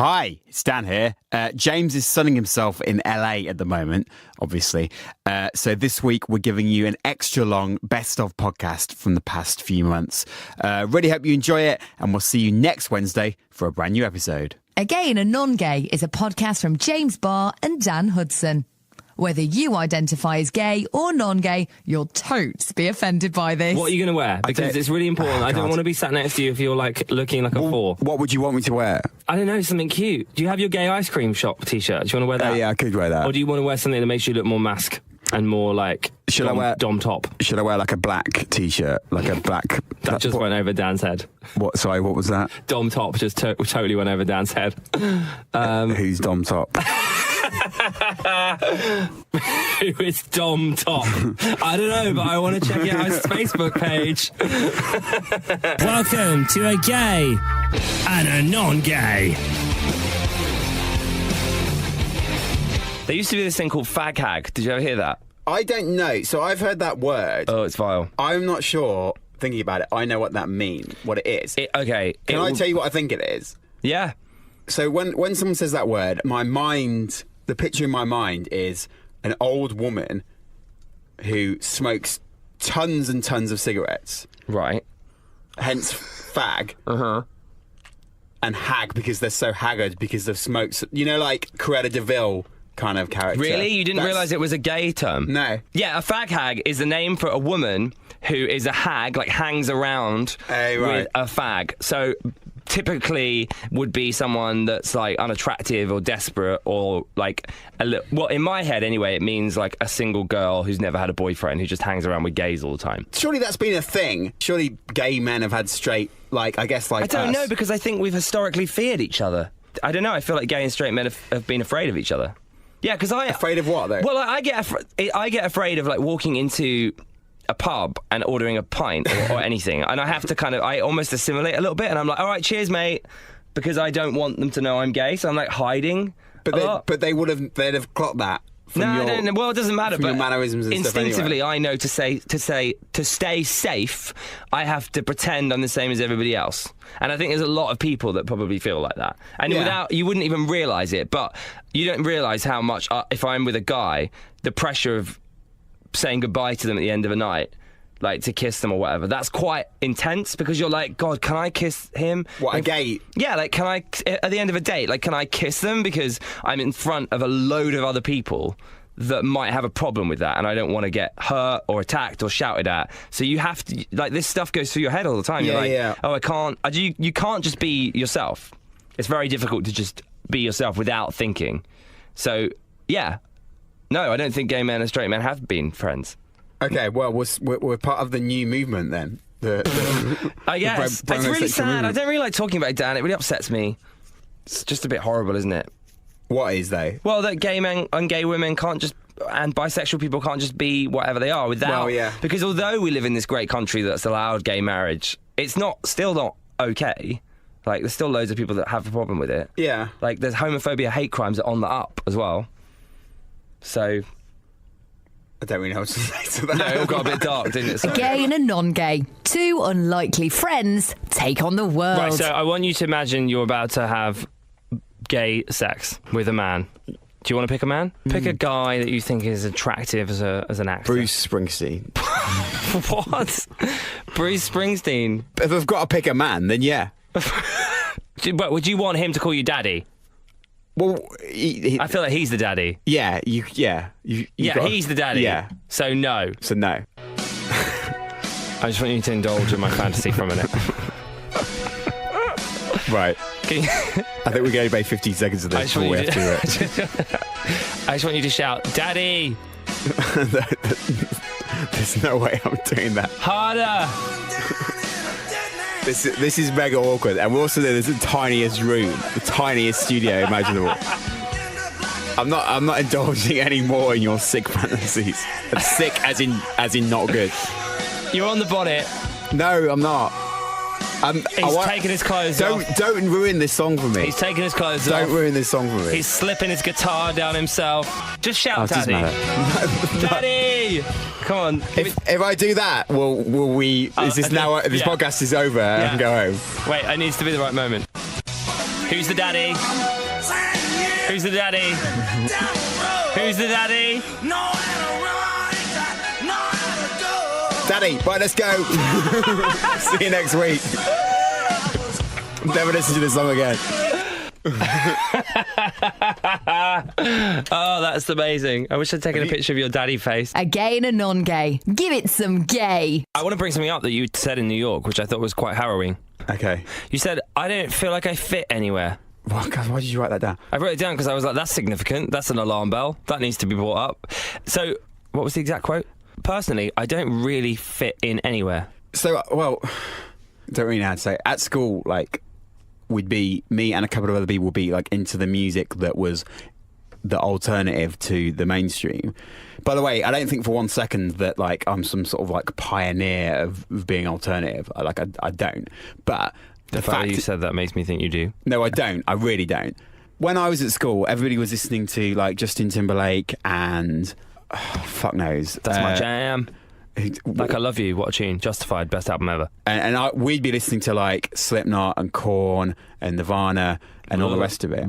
Hi, it's Dan here. James is sunning himself in LA at the moment, obviously. So this week we're giving you an extra long best of podcast from the past few months. Really hope you enjoy it, and we'll see you next Wednesday for a brand new episode. Again, a Non-Gay is a podcast from James Barr and Dan Hudson. Whether you identify as gay or non-gay, you'll totes be offended by this. What are you going to wear? Because it's really important. I don't want to be sat next to you if you're like looking like a four. What would you want me to wear? I don't know, something cute. Do you have your gay ice cream shop t-shirt? Do you want to wear that? Yeah, I could wear that. Or do you want to wear something that makes you look more mask and more like Dom top? Should I wear like a black t-shirt? Like a black... That just went over Dan's head. What? Sorry, what was that? Dom top just totally went over Dan's head. Who's Dom top? Who is Dom Top? I don't know, but I want to check out his Facebook page. Welcome to a gay and a non-gay. There used to be this thing called fag hag. Did you ever hear that? I don't know. So I've heard that word. Oh, it's vile. I'm not sure, thinking about it, I know what that means, what it is. Can I tell you what I think it is? Yeah. So when someone says that word, the picture in my mind is an old woman who smokes tons and tons of cigarettes. Right. Hence fag. Uh-huh. And hag because they're so haggard because they've smoked. You know, like Cruella de Vil kind of character. Really? You didn't realise it was a gay term? No. Yeah, a fag hag is the name for a woman who is a hag, like hangs around with a fag. So typically would be someone that's like unattractive or desperate or like well, in my head anyway, it means like a single girl who's never had a boyfriend who just hangs around with gays all the time. Surely that's been a thing. Surely gay men have had straight, like, I guess, like I don't know, because I think we've historically feared each other. I don't know, I feel like gay and straight men have been afraid of each other. Yeah, because Afraid of what, though? Well, I get afraid of like walking into a pub and ordering a pint or anything, and I have to I almost assimilate a little bit, and I'm like, all right, cheers, mate, because I don't want them to know I'm gay, so I'm like hiding. But they'd have clocked that. No, well, it doesn't matter. From but your mannerisms and instinctively, stuff anyway. I know to stay safe, I have to pretend I'm the same as everybody else. And I think there's a lot of people that probably feel like that. And you wouldn't even realise it, but you don't realise how much, if I'm with a guy, the pressure of saying goodbye to them at the end of a night, like to kiss them or whatever, that's quite intense, because you're like, God, can I kiss him? What, a gay? Yeah, like, can I, at the end of a date, like, can I kiss them? Because I'm in front of a load of other people that might have a problem with that, and I don't want to get hurt or attacked or shouted at. So you have to, like, this stuff goes through your head all the time. You're like, oh, I can't, you can't just be yourself. It's very difficult to just be yourself without thinking. So, yeah. No, I don't think gay men and straight men have been friends. Okay, well, we're part of the new movement then. I guess. It's really sad. Movement. I don't really like talking about it, Dan. It really upsets me. It's just a bit horrible, isn't it? What is, though? Well, that gay men and gay women can't just, and bisexual people can't just be whatever they are without... Well, yeah. Because although we live in this great country that's allowed gay marriage, it's still not okay. Like, there's still loads of people that have a problem with it. Yeah. Like, there's homophobia, hate crimes are on the up as well. So... I don't really know what to say to that. No, it all got a bit dark, didn't it? Sorry. A gay and a non-gay. Two unlikely friends take on the world. Right, so I want you to imagine you're about to have gay sex with a man. Do you want to pick a man? Pick a guy that you think is attractive as an actor. Bruce Springsteen. What? Bruce Springsteen? If I've got to pick a man, then yeah. But would you want him to call you daddy? Well, I feel like he's the daddy. Yeah, he's the daddy. Yeah. So no. I just want you to indulge in my fantasy for a minute. Right. I think we're going to make 15 seconds of this before we have to do it. I just want you to shout, Daddy! There's no way I'm doing that. Harder! This is mega awkward, and we're also in the tiniest room, the tiniest studio imaginable. I'm not indulging any more in your sick fantasies. Sick as in not good. You're on the bonnet. No, I'm not. He's taking his clothes off. Don't ruin this song for me. He's taking his clothes off. Don't ruin this song for me. He's slipping his guitar down himself. Just shout, Daddy. Daddy! Come on. If I do that, will we? Is this now? This podcast is over. I can go home. Wait, it needs to be the right moment. Who's the daddy? Who's the daddy? Who's the daddy? Daddy, right, let's go. See you next week. Never listen to this song again. Oh, that's amazing. I wish I'd taken a picture of your daddy face. A gay and a non-gay. Give it some gay. I want to bring something up that you said in New York, which I thought was quite harrowing. Okay. You said, I don't feel like I fit anywhere. Well, God, why did you write that down? I wrote it down because I was like, that's significant. That's an alarm bell. That needs to be brought up. So, what was the exact quote? Personally, I don't really fit in anywhere. So, well, don't really know how to say it. At school, like, we'd be, me and a couple of other people would be, like, into the music that was the alternative to the mainstream. By the way, I don't think for 1 second that, like, I'm some sort of, like, pioneer of being alternative. I don't. But the fact that you said that makes me think you do. No, I don't. I really don't. When I was at school, everybody was listening to, like, Justin Timberlake and... fuck knows. That's my jam. Like I Love You, what a tune. Justified, best album ever. And we'd be listening to like Slipknot and Korn and Nirvana and all the rest of it.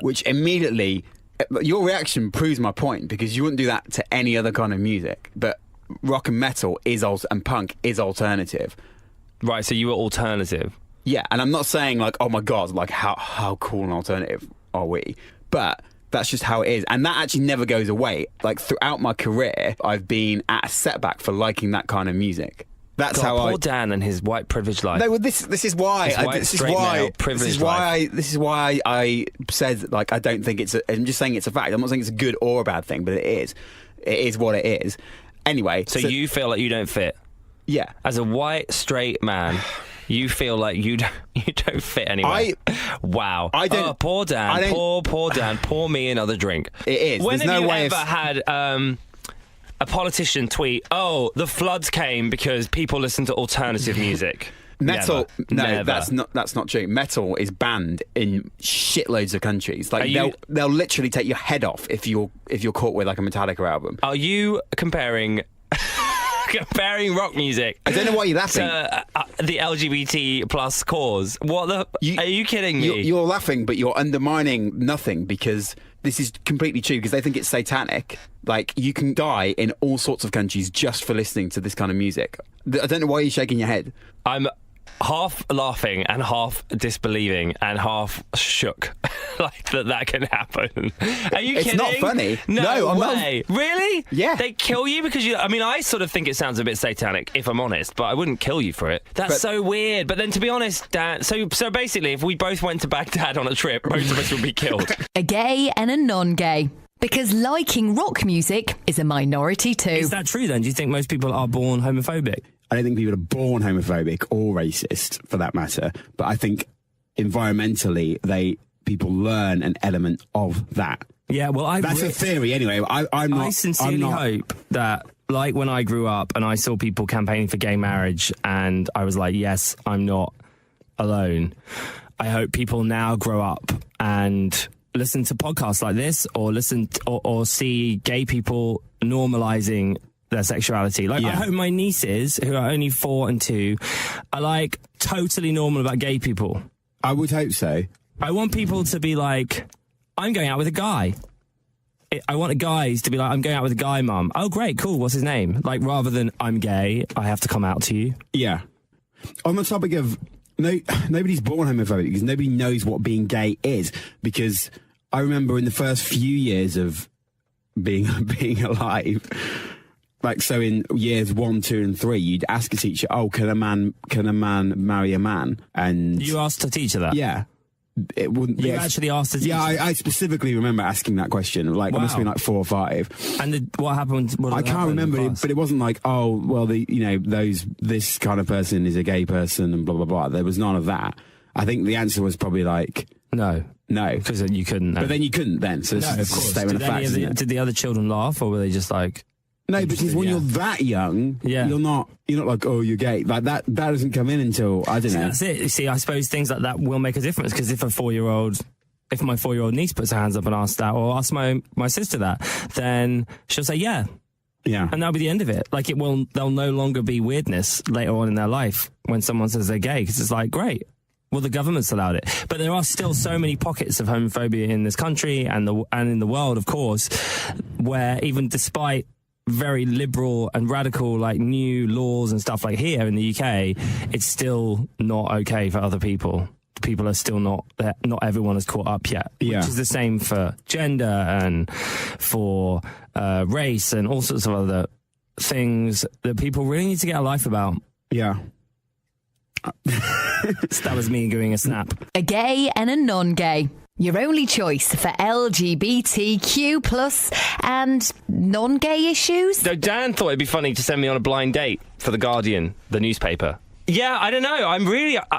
Which immediately, your reaction proves my point, because you wouldn't do that to any other kind of music. But rock and metal is and punk is alternative. Right, so you were alternative. Yeah, and I'm not saying like, oh my God, like how cool and alternative are we? But that's just how it is. And that actually never goes away. Like, throughout my career, I've been at a setback for liking that kind of music. That's how poor Dan and his white privilege life. No, well, this is why. This is why I said, like, I don't think I'm just saying it's a fact. I'm not saying it's a good or a bad thing, but it is. It is what it is. Anyway. So you feel like you don't fit? Yeah. As a white, straight man... You feel like you don't fit anywhere. Wow. I don't. Oh, poor Dan. Poor Dan. Pour me another drink. It is. When There's have no you way ever had a politician tweet, "Oh, the floods came because people listen to alternative music"? Metal. Never. No, that's not true. Metal is banned in shitloads of countries. Like they'll literally take your head off if you're caught with like a Metallica album. Are you comparing rock music? I don't know why you're laughing. To the LGBT plus cause. Are you kidding me? You're laughing, but you're undermining nothing, because this is completely true, because they think it's satanic. Like, you can die in all sorts of countries just for listening to this kind of music. I don't know why you're shaking your head. I'm half laughing and half disbelieving and half shook like that can happen. Are you kidding? It's not funny. No, I'm way. not. Really? Yeah. They kill you because I sort of think it sounds a bit satanic, if I'm honest, but I wouldn't kill you for it. That's so weird. But then, to be honest, Dan, so basically, if we both went to Baghdad on a trip, most of us would be killed. A gay and a non-gay. Because liking rock music is a minority too. Is that true then? Do you think most people are born homophobic? I don't think people are born homophobic or racist, for that matter. But I think environmentally, people learn an element of that. Yeah, well, that's a theory anyway. I sincerely hope that, like when I grew up and I saw people campaigning for gay marriage, and I was like, yes, I'm not alone. I hope people now grow up and listen to podcasts like this, or see gay people normalizing their sexuality. Like, I hope my nieces, who are only 4 and 2, are like totally normal about gay people. I would hope so. I want people to be like, I'm going out with a guy. I want guys to be like, I'm going out with a guy, mum. Oh, great, cool. What's his name? Like, rather than I'm gay, I have to come out to you. Yeah. On the topic of nobody's born homophobic, because nobody knows what being gay is. Because I remember in the first few years of being alive, like, so in years 1, 2, and 3, you'd ask a teacher, "Oh, can a man marry a man?" And you asked a teacher that? Yeah. It wouldn't. You actually asked a teacher? Yeah, I specifically remember asking that question. Like, I must have been like 4 or 5. And what happened? I can't remember it, but it wasn't like, oh, well, this kind of person is a gay person and blah blah blah. There was none of that. I think the answer was probably like no, because you couldn't. But then you couldn't then. So this is a statement of facts. Did the other children laugh, or were they just like? No, because when you're that young, you're not like, oh, you're gay. Like that doesn't come in until, I don't know. That's it. You see, I suppose things like that will make a difference, because if my 4-year-old niece puts her hands up and asks that, or asks my sister that, then she'll say yeah. Yeah. And that'll be the end of it. Like, there'll no longer be weirdness later on in their life when someone says they're gay, because it's like, great. Well, the government's allowed it, but there are still so many pockets of homophobia in this country and in the world, of course, where even despite very liberal and radical like new laws and stuff like here in the UK, it's still not okay for other people. People are still not everyone is caught up yet, which is the same for gender and for race and all sorts of other things that people really need to get a life about. Yeah. That was me doing a snap. A gay and a non-gay. Your only choice for LGBTQ plus and non-gay issues. So Dan thought it'd be funny to send me on a blind date for The Guardian, the newspaper. Yeah, I don't know.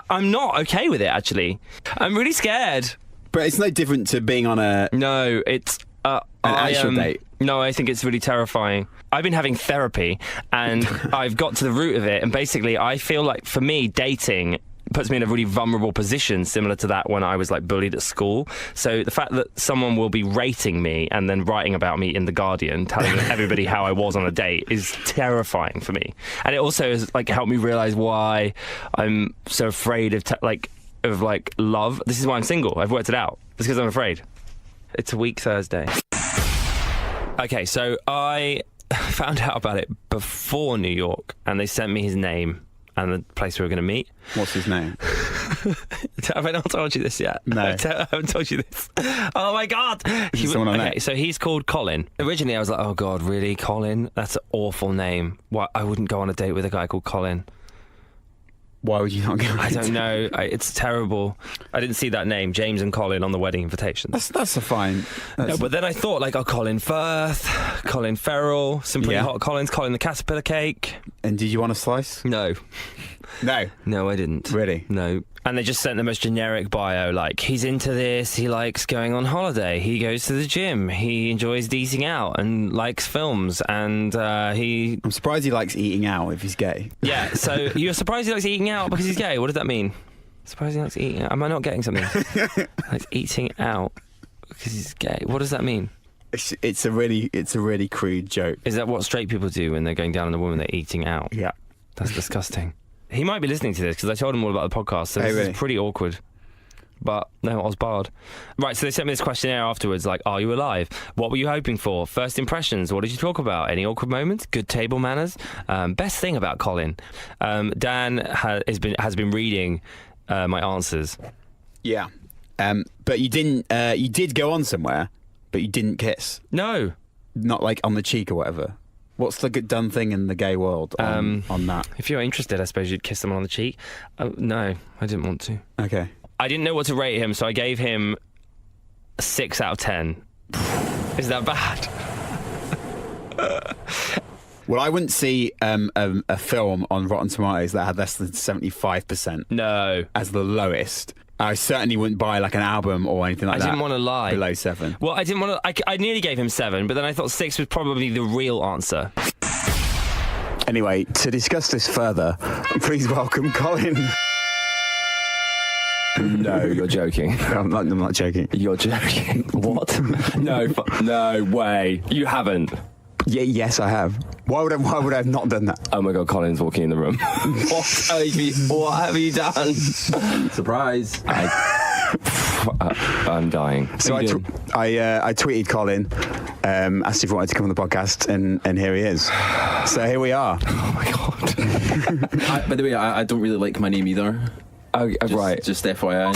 I'm not okay with it, actually. I'm really scared. But it's no different to being on a... No, it's... an actual date. No, I think it's really terrifying. I've been having therapy, and I've got to the root of it, and basically I feel like, for me, dating puts me in a really vulnerable position, similar to that when I was like bullied at school. So the fact that someone will be rating me and then writing about me in The Guardian, telling everybody how I was on a date, is terrifying for me. And it also has like helped me realize why I'm so afraid of love. This is why I'm single. I've worked it out. It's because I'm afraid. It's a week Thursday. Okay, so I found out about it before New York, and they sent me his name and the place we were going to meet. What's his name? Have I not told you this yet? No. I haven't told you this. Oh my God. So he's called Colin. Originally I was like, oh God, really? Colin? That's an awful name. Why? I wouldn't go on a date with a guy called Colin. Why would you not go? I don't know. It's terrible. I didn't see that name, James and Colin, on the wedding invitations. That's a fine. No, but then I thought, like, Colin Firth, Colin Farrell, some pretty hot Collins, Colin the Caterpillar Cake. And did you want a slice? No. No, I didn't. Really? No. And they just sent the most generic bio, like, he's into this, he likes going on holiday, he goes to the gym, he enjoys eating out and likes films, and I'm surprised he likes eating out if he's gay. Yeah, so you're surprised he likes eating out because he's gay? What does that mean? Surprised he likes eating out? Am I not getting something? Likes eating out because he's gay. What does that mean? It's a really crude joke. Is that what straight people do when they're going down on a woman? They're eating out. Yeah. That's disgusting. He might be listening to this because I told him all about the podcast, so this is pretty awkward. But no, I was barred. Right, so they sent me this questionnaire afterwards, like, are you alive? What were you hoping for? First impressions, what did you talk about? Any awkward moments? Good table manners? Best thing about Colin. Dan has been reading my answers. Yeah. But you didn't. You did go on somewhere, but you didn't kiss. No. Not like on the cheek or whatever. What's the done thing in the gay world on that? If you're interested, I suppose you'd kiss someone on the cheek. No, I didn't want to. Okay. I didn't know what to rate him, so I gave him a 6 out of 10. Is that bad? Well, I wouldn't see a film on Rotten Tomatoes that had less than 75%. No. As the lowest. I certainly wouldn't buy like an album or anything like that. I didn't want to lie. Below 7. Well, I didn't want to. I nearly gave him 7, but then I thought 6 was probably the real answer. Anyway, to discuss this further, please welcome Colin. No, you're joking. I'm not joking. You're joking. What? No way. You haven't. Yeah, yes, I have. Why would I have not done that? Oh my God, Colin's walking in the room. What have you done? Surprise. I'm dying. So I tweeted Colin, asked if he wanted to come on the podcast, and here he is. So here we are. Oh my God. By the way, I don't really like my name either. Oh, right. Just FYI.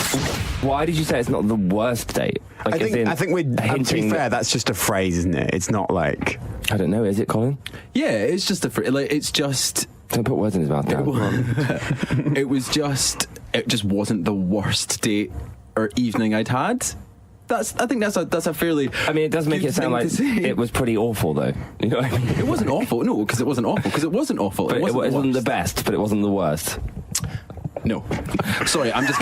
Why did you say it's not the worst date? Like, I think we're, to be fair, that's just a phrase, isn't it? It's not like... I don't know, is it, Colin? Yeah, it's just a phrase. Like, it's just... Don't put words in his mouth, Dan. It just wasn't the worst date or evening I'd had. I think that's a fairly... I mean, it does make it sound like it was pretty awful, though. You know what I mean? It wasn't awful. No, because it wasn't awful. But it wasn't the best, but it wasn't the worst. No, sorry, I'm just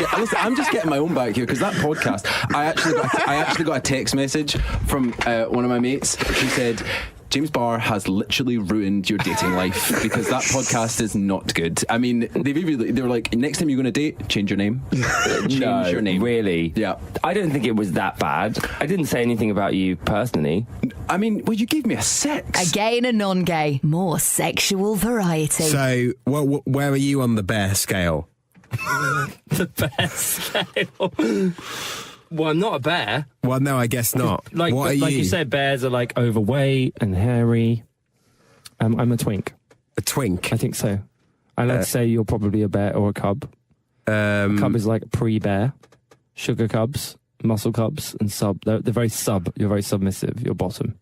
getting my own back here because that podcast. I actually got a text message from one of my mates who said, James Barr has literally ruined your dating life because that podcast is not good. I mean, they were like, next time you're going to date, change your name. Change your name. Really? Yeah. I don't think it was that bad. I didn't say anything about you personally. I mean, well, you gave me a 6. A gay and a non-gay. More sexual variety. So, where are you on the bear scale? The bear scale. Well, I'm not a bear. Well, no, I guess not. Like you said, bears are like overweight and hairy. I'm a twink. A twink? I think so. I'd like to say you're probably a bear or a cub. A cub is like pre-bear. Sugar cubs, muscle cubs, and sub. They're very sub. You're very submissive. You're bottom.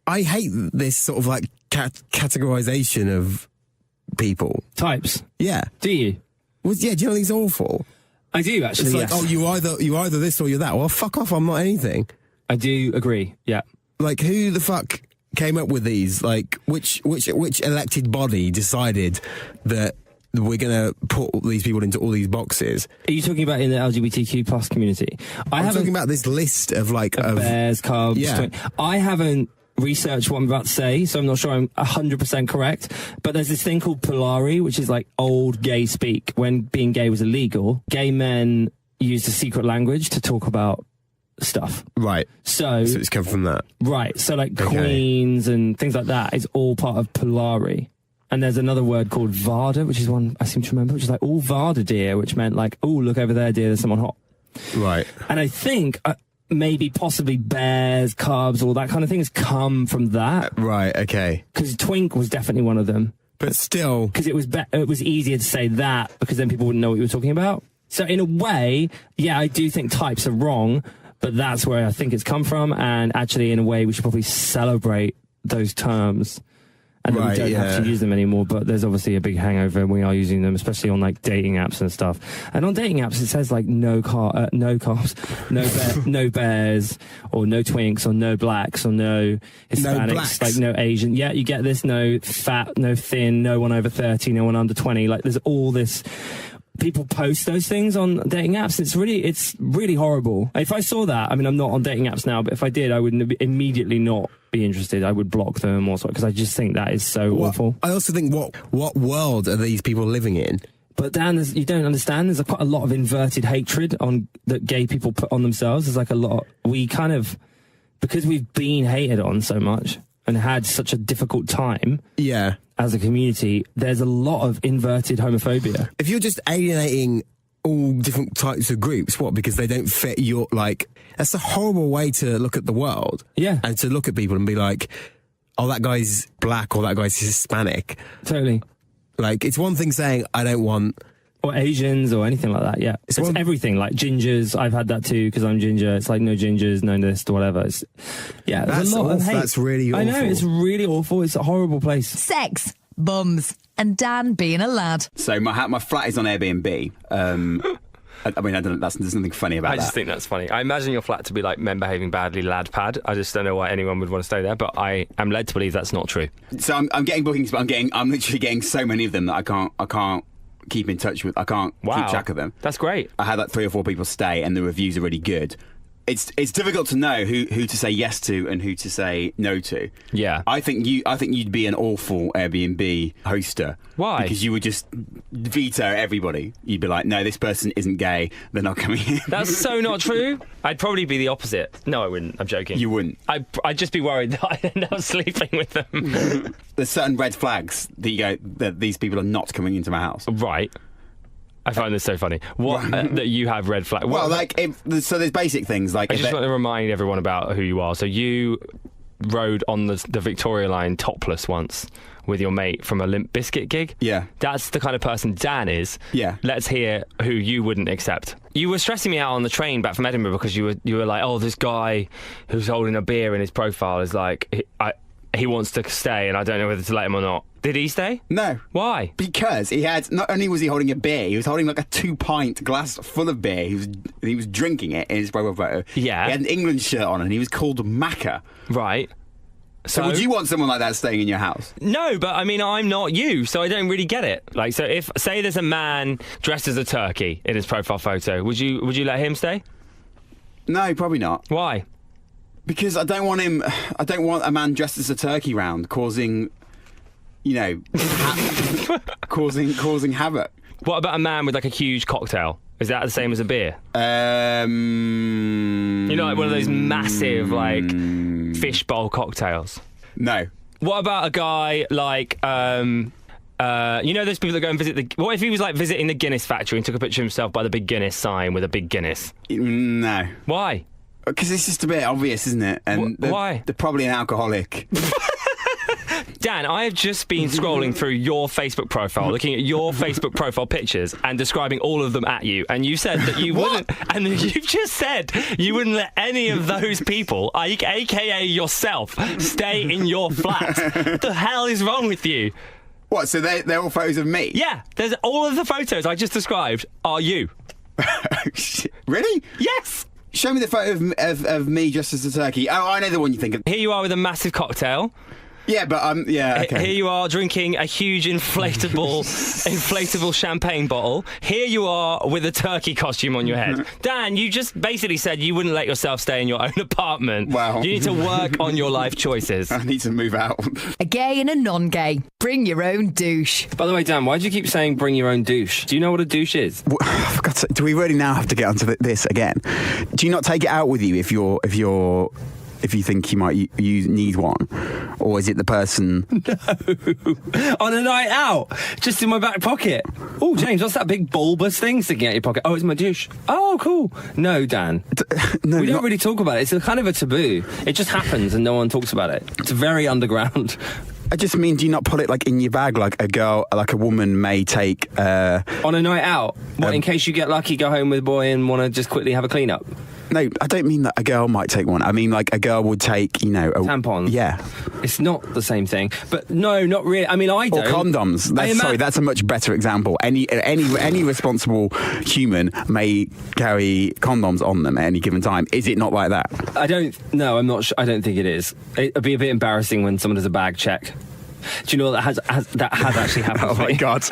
I hate this sort of like categorization of people. Types. Yeah. Do you? Well, yeah. Do you know it's awful? I do actually. It's like, yes. oh, you either this or you're that. Well, fuck off. I'm not anything. I do agree. Yeah. Like, who the fuck came up with these? Like, which elected body decided that we're going to put these people into all these boxes? Are you talking about in the LGBTQ plus community? I'm talking about this list of like of bears, cubs. Yeah. I haven't researched what I'm about to say, so I'm not sure I'm 100% correct. But there's this thing called polari, which is like old gay speak. When being gay was illegal, gay men used a secret language to talk about stuff. Right. So it's come from that. Right. So like queens and things like that is all part of polari. And there's another word called Vada, which is one I seem to remember, which is like, oh, Vada, dear, which meant like, oh, look over there, dear, there's someone hot. Right. And I think maybe possibly bears, cubs, all that kind of thing has come from that. Right, okay. Because twink was definitely one of them. But still... Because it was easier to say that, because then people wouldn't know what you were talking about. So in a way, yeah, I do think types are wrong, but that's where I think it's come from. And actually, in a way, we should probably celebrate those terms. And then we don't have to use them anymore, but there's obviously a big hangover and we are using them, especially on like dating apps and stuff. And on dating apps, it says like no carbs, no bears, or no twinks, or no blacks, or no Hispanics, like no Asian. Yeah, you get this, no fat, no thin, no one over 30, no one under 20. Like there's all this. People post those things on dating apps. It's really horrible. If I saw that, I mean, I'm not on dating apps now, but if I did, I would immediately not be interested. I would block them or so, because I just think that is so awful. I also think what world are these people living in? But Dan, you don't understand. There's quite a lot of inverted hatred that gay people put on themselves. There's like a lot. We kind of, because we've been hated on so much and had such a difficult time. Yeah. As a community, there's a lot of inverted homophobia. If you're just alienating all different types of groups, what? Because they don't fit your, like, that's a horrible way to look at the world. Yeah. And to look at people and be like, oh, that guy's black or that guy's Hispanic. Totally. Like, it's one thing saying, I don't want... Or Asians or anything like that, yeah. It's everything, like gingers. I've had that too, because I'm ginger. It's like no gingers, no this, or whatever. There's a lot of hate. That's really awful. I know, it's really awful. It's a horrible place. Sex, bums, and Dan being a lad. So my flat is on Airbnb. I mean, I don't. There's nothing funny about that. I just think that's funny. I imagine your flat to be like men behaving badly, lad pad. I just don't know why anyone would want to stay there, but I am led to believe that's not true. So I'm getting bookings, but I'm literally getting so many of them that I can't keep in touch with. I can't keep track of them. That's great. I had like 3 or 4 people stay, and the reviews are really good. It's difficult to know who to say yes to and who to say no to. Yeah, I think you'd be an awful Airbnb hoster. Why? Because you would just veto everybody. You'd be like, no, this person isn't gay. They're not coming in. That's so not true. I'd probably be the opposite. No, I wouldn't. I'm joking. You wouldn't. I'd just be worried that I'd end up sleeping with them. There's certain red flags that you go that these people are not coming into my house. Right. I find this so funny. What that you have red flag? Well, so there's basic things like. I just want to remind everyone about who you are. So you rode on the Victoria line topless once with your mate from a Limp Bizkit gig. Yeah, that's the kind of person Dan is. Yeah, let's hear who you wouldn't accept. You were stressing me out on the train back from Edinburgh because you were like, oh, this guy who's holding a beer in his profile is like he wants to stay, and I don't know whether to let him or not. Did he stay? No. Why? Because he had, not only was he holding a beer, he was holding like a 2-pint glass full of beer. He was drinking it in his profile photo. Yeah. He had an England shirt on, and he was called Macca. Right. So would you want someone like that staying in your house? No, but I mean, I'm not you, so I don't really get it. Like, so if, say there's a man dressed as a turkey in his profile photo, would you let him stay? No, probably not. Why? Because I don't want a man dressed as a turkey round causing, causing havoc. What about a man with like a huge cocktail? Is that the same as a beer? Like one of those massive like fishbowl cocktails. No. What about a guy like You know those people that go and visit what if he was like visiting the Guinness factory and took a picture of himself by the big Guinness sign with a big Guinness? No. Why? Because it's just a bit obvious, isn't it? And why? They're probably an alcoholic. Dan, I have just been scrolling through your Facebook profile, looking at your Facebook profile pictures and describing all of them at you. And you said that you wouldn't, and you've just said you wouldn't let any of those people, aka yourself, stay in your flat. What the hell is wrong with you? What, so they're all photos of me? Yeah, there's all of the photos I just described are you. Really? Yes! Show me the photo of me dressed as a turkey. Oh, I know the one you think of. Here you are with a massive cocktail. Yeah, but okay. Here you are drinking a huge inflatable champagne bottle. Here you are with a turkey costume on your head. Dan, you just basically said you wouldn't let yourself stay in your own apartment. Wow. You need to work on your life choices. I need to move out. A gay and a non-gay. Bring your own douche. By the way, Dan, why do you keep saying bring your own douche? Do you know what a douche is? I forgot to, do we really now have to get onto this again? Do you not take it out with you if you think you might need one? Or is it the person... No. On a night out. Just in my back pocket. Oh, James, what's that big bulbous thing sticking out your pocket? Oh, it's my douche. Oh, cool. No, Dan. No, we don't really talk about it. It's kind of a taboo. It just happens and no one talks about it. It's very underground. I just mean, do you not put it like in your bag like a woman may take... On a night out? What, in case you get lucky, go home with a boy and want to just quickly have a clean up? No, I don't mean that a girl might take one. I mean, like, a girl would take, tampons. Yeah. It's not the same thing. But no, not really. I mean, I don't. Or condoms. That's a much better example. Any responsible human may carry condoms on them at any given time. Is it not like that? I'm not sure. I don't think it is. It'd be a bit embarrassing when someone does a bag check. Do you know that has actually happened? Oh my God!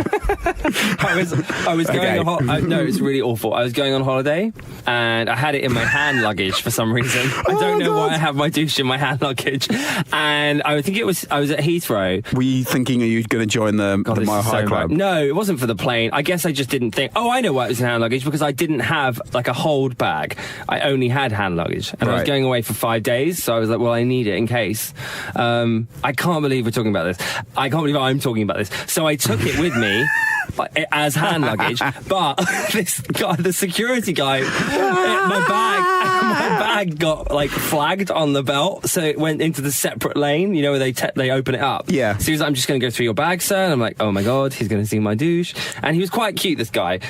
I was going on. No, it's really awful. I was going on holiday and I had it in my hand luggage for some reason. I don't know why I have my douche in my hand luggage. And I think I was at Heathrow. Were you thinking, are you going to join the Mile High Club? No, it wasn't for the plane. I guess I just didn't think. Oh, I know why it was in hand luggage, because I didn't have like a hold bag. I only had hand luggage, and I was going away for 5 days. So I was like, well, I need it in case. I can't believe we're talking about this. I can't believe I'm talking about this. So I took it with me as hand luggage, but this guy, the security guy, my bag got like flagged on the belt, so it went into the separate lane, where they open it up. Yeah. So he was like, I'm just going to go through your bag, sir. And I'm like, oh my God, he's going to see my douche. And he was quite cute, this guy.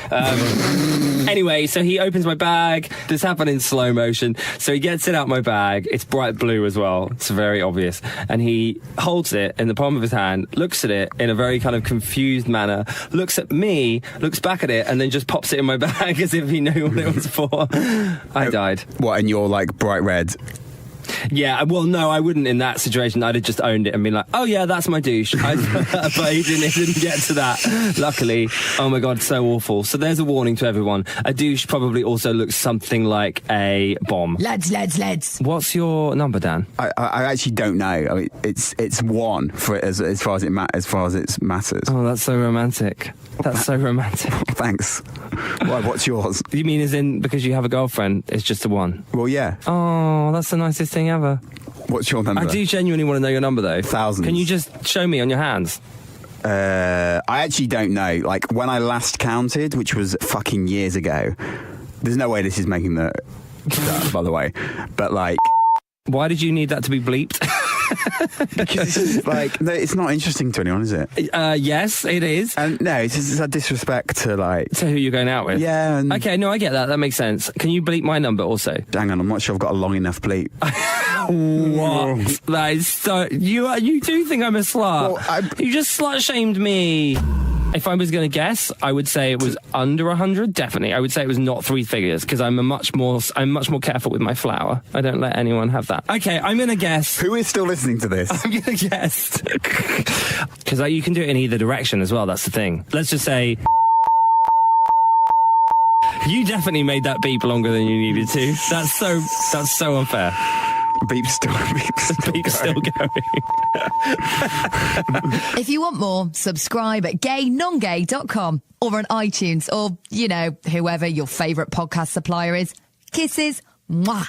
Anyway, so he opens my bag. This happened in slow motion. So he gets it out my bag. It's bright blue as well. It's very obvious. And he holds it in the palm of his hand, looks at it in a very kind of confused manner, looks at me, looks back at it, and then just pops it in my bag as if he knew what it was for. I died. What, and you're like bright red? Yeah, well, no, I wouldn't in that situation. I'd have just owned it and been like, oh yeah, that's my douche. But he didn't get to that, luckily. Oh my God, so awful. So there's a warning to everyone. A douche probably also looks something like a bomb. Lads. What's your number, Dan? I actually don't know. I mean, it's one for as far as it matters. Oh, that's so romantic. That's so romantic. Thanks. Why, what's yours? You mean as in because you have a girlfriend, it's just a one? Well, yeah. Oh, that's the nicest thing ever. What's your number? I do genuinely want to know your number, though. Thousands. Can you just show me on your hands? I actually don't know. Like, when I last counted, which was fucking years ago, there's no way this is making the... by the way. But, like... Why did you need that to be bleeped? Because it's like, no, it's not interesting to anyone, is it? Yes, it is. And no, it's a disrespect to like... To who you're going out with? Yeah. Okay, no, I get that. That makes sense. Can you bleep my number also? Hang on, I'm not sure I've got a long enough bleep. What? That is so... You do think I'm a slut. Well, you just slut-shamed me. If I was going to guess, I would say it was under 100. Definitely, I would say it was not 3 figures because I'm much more careful with my flour. I don't let anyone have that. Okay, I'm going to guess. Who is still listening to this? I'm going to guess because you can do it in either direction as well. That's the thing. Let's just say you definitely made that beep longer than you needed to. That's so unfair. Beep's still going. If you want more, subscribe at gaynongay.com or on iTunes or, whoever your favourite podcast supplier is. Kisses. Mwah.